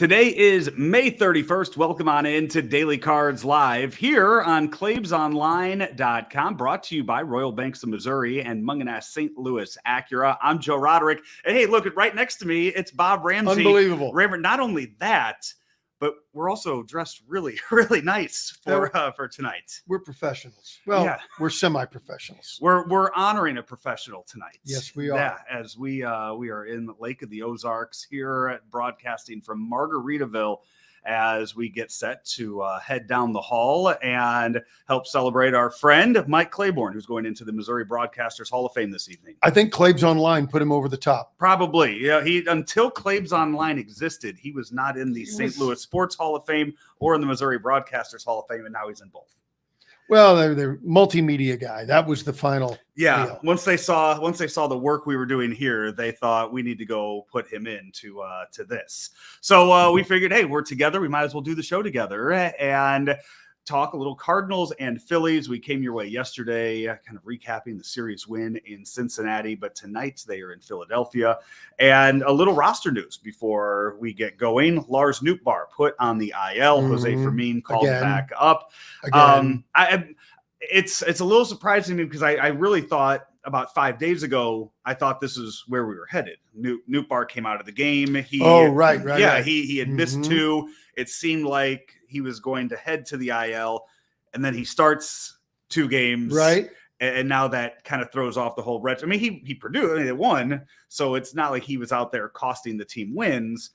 Today is May 31st. Welcome on in to Daily Cards Live here on ClaibsOnline.com, brought to you by Royal Banks of Missouri and Mungenast St. Louis Acura. I'm Joe Roderick. And hey, look, right next to me, it's Bob Ramsey. Unbelievable. Not only that, but we're also dressed really, really nice for tonight. We're professionals. Well, yeah. We're semi-professionals. We're honoring a professional tonight. Yes, we are. Yeah, as we are in the Lake of the Ozarks here, broadcasting from Margaritaville, as we get set to head down the hall and help celebrate our friend Mike Claiborne, who's going into the Missouri Broadcasters Hall of Fame this evening. I think Claibs Online put him over the top. Probably. Yeah, until Claibs Online existed, he was not in the St. Louis Sports Hall of Fame or in the Missouri Broadcasters Hall of Fame, and now he's in both. Well, they're multimedia guy. That was the final. Yeah. deal. Once they saw the work we were doing here, they thought we need to go put him into to this. So we figured, hey, we're together. We might as well do the show together and talk a little Cardinals and Phillies. We came your way yesterday, kind of recapping the series win in Cincinnati, but tonight they are in Philadelphia. And a little roster news before we get going. Lars Nootbaar put on the IL. Jose Fermin called back up. It's a little surprising to me because I really thought about 5 days ago, I thought this is where we were headed. Nootbaar came out of the game. Right. He had missed two. It seemed like he was going to head to the IL, and then he starts 2 games. Right. And now that kind of throws off the whole retro. I mean, he produced, they won. So it's not like he was out there costing the team wins.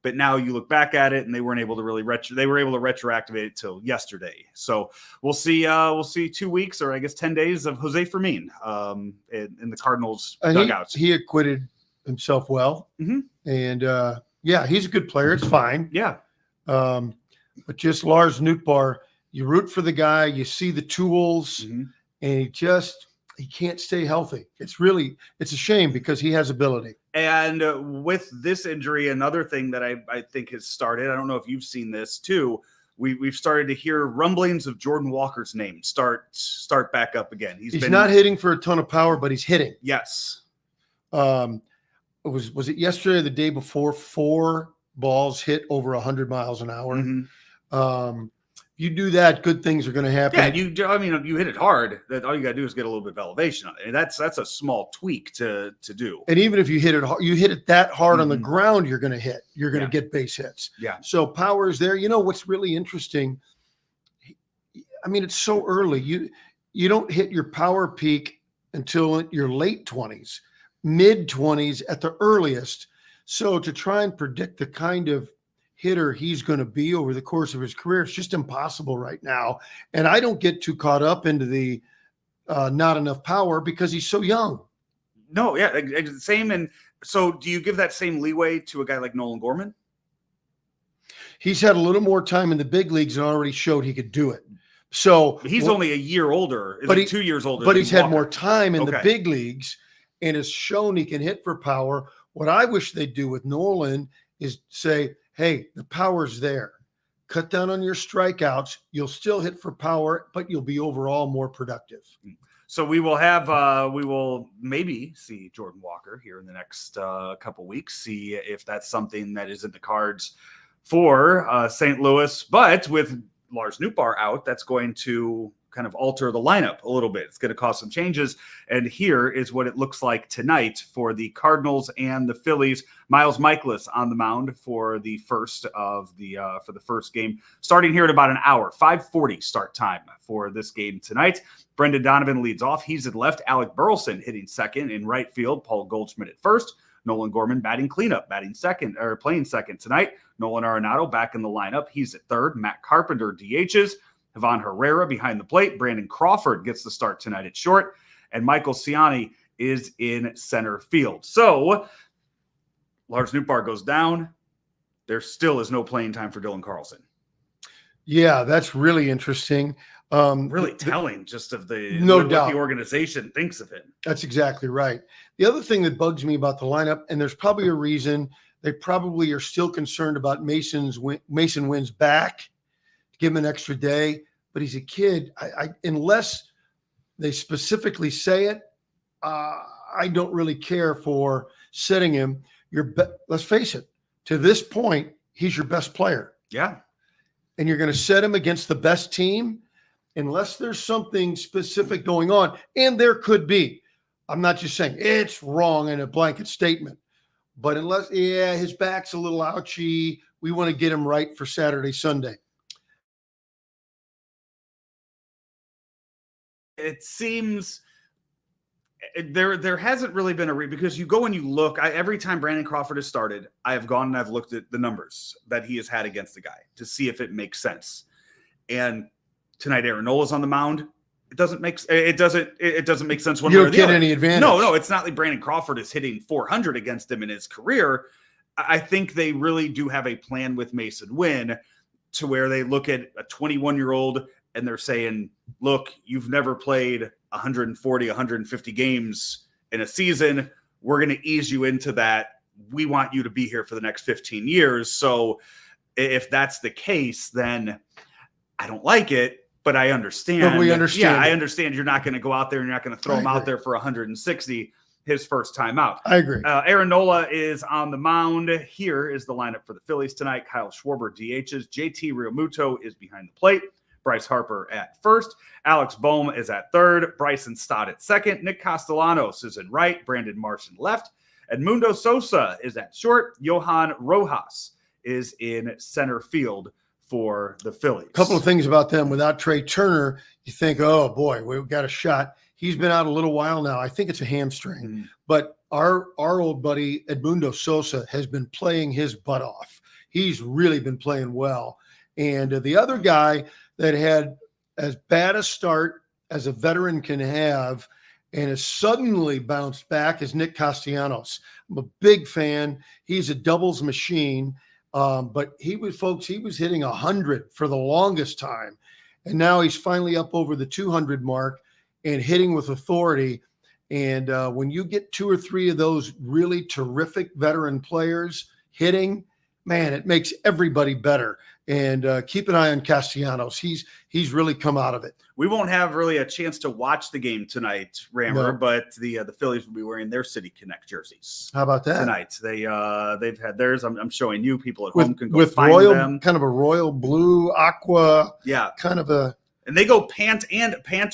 But now you look back at it, and they weren't able to really they were able to retroactivate it till yesterday. So we'll see 2 weeks, or I guess 10 days of Jose Fermin in the Cardinals dugouts. He acquitted himself well, and he's a good player. It's fine. Yeah. But just Lars Nootbaar, you root for the guy. You see the tools, and he can't stay healthy. It's a shame because he has ability. And with this injury, another thing that I think has started, I don't know if you've seen this too, we've started to hear rumblings of Jordan Walker's name start back up again. He's not hitting for a ton of power, but he's hitting. Yes. Was it yesterday or the day before? 4 balls hit over 100 miles an hour. You do that, good things are going to happen. Yeah, you hit it hard. That all you got to do is get a little bit of elevation on it. And that's a small tweak to do. And even if you hit it that hard on the ground, you're going to hit. You're going to get base hits. Yeah. So power is there. You know what's really interesting? I mean, it's so early. You don't hit your power peak until your late 20s, mid 20s at the earliest. So to try and predict the kind of hitter he's going to be over the course of his career, it's just impossible right now. And I don't get too caught up into the not enough power because he's so young. No, yeah, same. And so do you give that same leeway to a guy like Nolan Gorman? He's had a little more time in the big leagues and already showed he could do it. So he's only a year older, but 2 years older. But he's Walker. had more time in the big leagues and has shown he can hit for power. What I wish they'd do with Nolan is say, hey, the power's there. Cut down on your strikeouts. You'll still hit for power, but you'll be overall more productive. So we will maybe see Jordan Walker here in the next couple weeks, see if that's something that is in the cards for St. Louis. But with Lars Nootbaar out, that's going to kind of alter the lineup a little bit. It's going to cause some changes. And here is what it looks like tonight for the Cardinals and the Phillies. Miles Mikolas on the mound for the first game, starting here at about an hour, 5:40 start time for this game tonight. Brendan Donovan leads off. He's at left. Alec Burleson hitting second. In right field, Paul Goldschmidt at first. Nolan Gorman batting cleanup, playing second tonight. Nolan Arenado back in the lineup. He's at third. Matt Carpenter DHs. Ivan Herrera behind the plate. Brandon Crawford gets the start tonight at short. And Michael Ciani is in center field. So Lars Nootbaar goes down. There still is no playing time for Dylan Carlson. Yeah, that's really interesting. Really telling just of what the organization thinks of him. That's exactly right. The other thing that bugs me about the lineup, and there's probably a reason, they probably are still concerned about Mason Wynn's back. Give him an extra day, but he's a kid. Unless they specifically say it, I don't really care for setting him. Let's face it. To this point, he's your best player. Yeah. And you're going to set him against the best team unless there's something specific going on. And there could be. I'm not just saying it's wrong in a blanket statement. But unless, his back's a little ouchy, we want to get him right for Saturday, Sunday. It seems there hasn't really been because you go and you look. Every time Brandon Crawford has started, I have gone and I've looked at the numbers that he has had against the guy to see if it makes sense. And tonight, Aaron Nola's on the mound. It doesn't make sense one way or the other. You don't get any advantage. No, it's not like Brandon Crawford is hitting 400 against him in his career. I think they really do have a plan with Mason Wynn to where they look at a 21-year-old and they're saying, look, you've never played 140, 150 games in a season. We're going to ease you into that. We want you to be here for the next 15 years. So if that's the case, then I don't like it. But I understand. But we understand. Yeah, I understand you're not going to go out there and you're not going to throw him out there for 160 his first time out. I agree. Aaron Nola is on the mound. Here is the lineup for the Phillies tonight. Kyle Schwarber DHs. JT Realmuto is behind the plate. Bryce Harper at first. Alex Bohm is at third. Bryson Stott at second. Nick Castellanos is in right. Brandon Marsh in left. Edmundo Sosa is at short. Johan Rojas is in center field for the Phillies. A couple of things about them. Without Trey Turner, you think, oh boy, we've got a shot. He's been out a little while now. I think it's a hamstring. Mm-hmm. But our old buddy Edmundo Sosa has been playing his butt off. He's really been playing well. And the other guy that had as bad a start as a veteran can have and has suddenly bounced back is Nick Castellanos. I'm a big fan. He's a doubles machine. But he was hitting 100 for the longest time. And now he's finally up over the 200 mark and hitting with authority. And when you get two or three of those really terrific veteran players hitting, man, it makes everybody better. And keep an eye on Castellanos. He's really come out of it. We won't have really a chance to watch the game tonight, Rammer, but the Phillies will be wearing their City Connect jerseys. How about that? Tonight. They've had theirs. I'm showing you. People at home can go with find royal, them. Kind of a royal blue, aqua. Yeah. Kind of a. And they go pant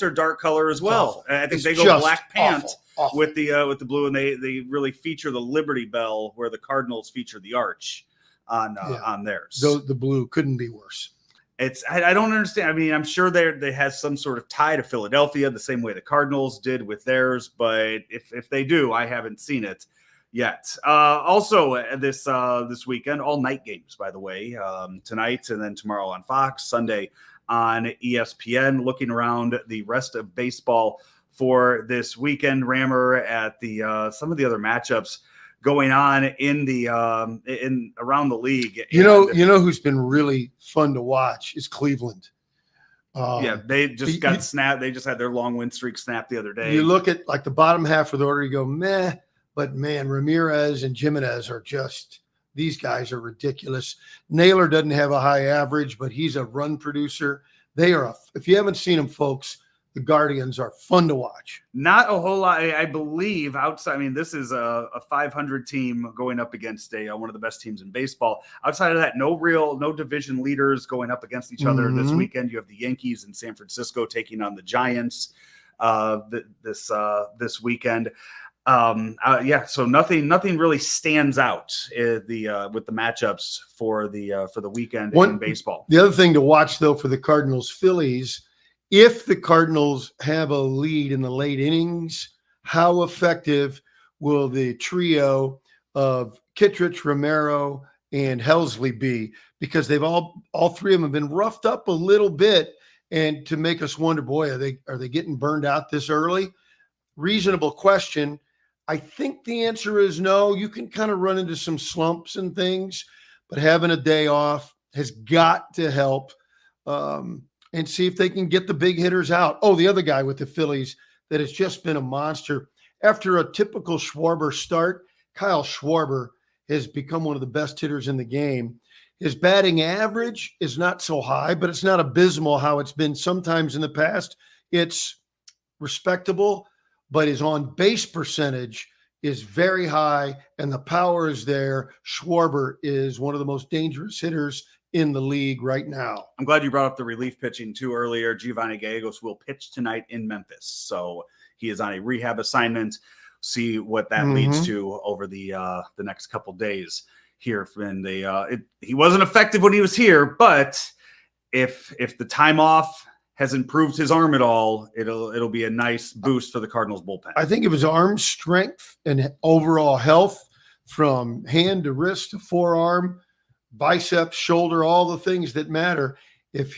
or dark color as well. I think they go black pant awful. with the blue, and they really feature the Liberty Bell where the Cardinals feature the arch on theirs. The blue couldn't be worse. I don't understand. I mean, I'm sure they has some sort of tie to Philadelphia the same way the Cardinals did with theirs, but if they do, I haven't seen it yet. Also this weekend, all night games, by the way, tonight and then tomorrow on Fox, Sunday on ESPN. Looking around the rest of baseball for this weekend, Rammer, at the some of the other matchups going on in around the league. You know who's been really fun to watch is Cleveland. They just got snapped. They just had their long win streak snapped the other day. You look at like the bottom half of the order, you go, meh, but man, Ramirez and Jimenez are just, these guys are ridiculous. Naylor doesn't have a high average, but he's a run producer. They are, if you haven't seen them, folks, the Guardians are fun to watch. Not a whole lot, I believe, outside. I mean, this is a 500 team going up against one of the best teams in baseball. Outside of that, no division leaders going up against each other this weekend. You have the Yankees in San Francisco taking on the Giants this weekend. So nothing really stands out with the matchups for the weekend in baseball. The other thing to watch, though, for the Cardinals Phillies, if the Cardinals have a lead in the late innings, how effective will the trio of Kittredge, Romero, and Helsley be? Because they've all three of them have been roughed up a little bit, and to make us wonder, boy, are they getting burned out this early? Reasonable question. I think the answer is no. You can kind of run into some slumps and things, but having a day off has got to help. And see if they can get the big hitters out. Oh, the other guy with the Phillies that has just been a monster. After a typical Schwarber start, Kyle Schwarber has become one of the best hitters in the game. His batting average is not so high, but it's not abysmal how it's been sometimes in the past. It's respectable, but his on-base percentage is very high and the power is there. Schwarber is one of the most dangerous hitters in the league right now. I'm glad you brought up the relief pitching too earlier. Giovanni Gallegos will pitch tonight in Memphis. So he is on a rehab assignment. See what that leads to over the next couple days here. And he wasn't effective when he was here, but if the time off has improved his arm at all, it'll be a nice boost for the Cardinals bullpen. I think of his arm strength and overall health from hand to wrist to forearm, biceps, shoulder, all the things that matter. If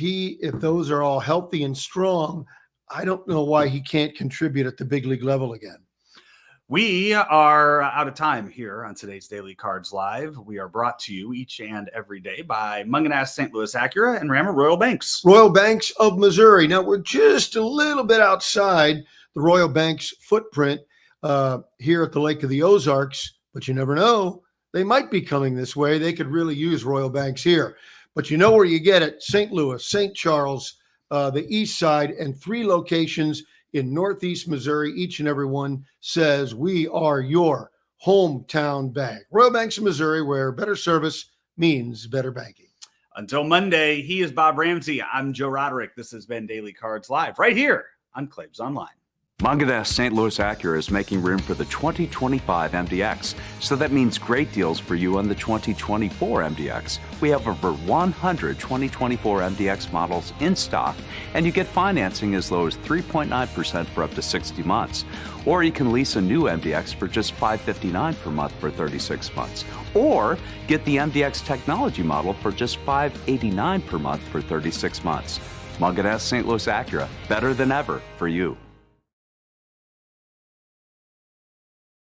those are all healthy and strong, I don't know why he can't contribute at the big league level again. We are out of time here on today's Daily Cards Live. We are brought to you each and every day by Munganast St. Louis Acura and Rammer Royal Banks. Royal Banks of Missouri. Now, we're just a little bit outside the Royal Banks footprint here at the Lake of the Ozarks, but you never know. They might be coming this way. They could really use Royal Banks here. But you know where you get it: St. Louis, St. Charles, the east side, and 3 locations in Northeast Missouri. Each and every one says we are your hometown bank. Royal Banks of Missouri, where better service means better banking. Until Monday, he is Bob Ramsey. I'm Joe Roderick. This has been Daily Cards Live right here on Claves Online. Munganast St. Louis Acura is making room for the 2025 MDX, so that means great deals for you on the 2024 MDX. We have over 100 2024 MDX models in stock, and you get financing as low as 3.9% for up to 60 months. Or you can lease a new MDX for just $559 per month for 36 months. Or get the MDX technology model for just $589 per month for 36 months. Munganast St. Louis Acura, better than ever for you.